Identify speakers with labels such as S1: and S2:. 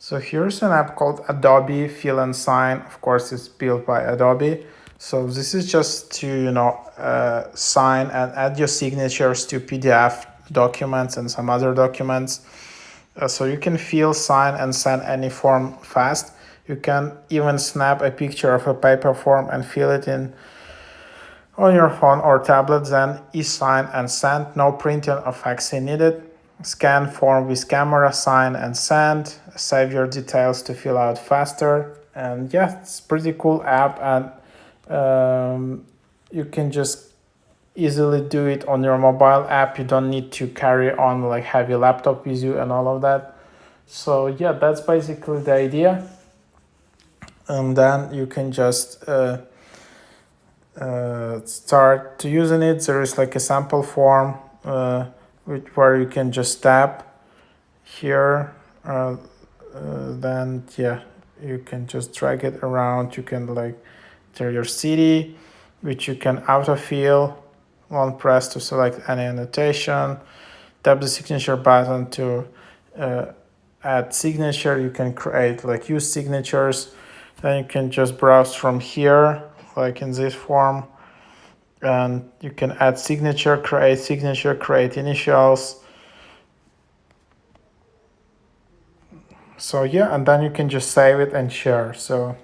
S1: So here's an app called Adobe Fill Sign. Of course, it's built by Adobe. So this is just to sign and add your signatures to PDF documents and some other documents. So you can fill, sign, and send any form fast. You can even snap a picture of a paper form and fill it in on your phone or tablet, then e-sign and send. No printing or faxing needed. Scan form with camera, sign and send. Save your details to fill out faster. And yeah, it's pretty cool app, and you can just easily do it on your mobile app. You don't need to carry on like heavy laptop with you and all of that. So yeah, that's basically the idea. And then you can just start to using it. There is like a sample form where you can just tap here. Then yeah, you can just drag it around. You can like enter your city, which you can autofill. One press to select any annotation. Tap the signature button to add signature. You can create like use signatures. Then you can just browse from here, like in this form, and you can add signature, create initials. So yeah, and then you can just save it and share. So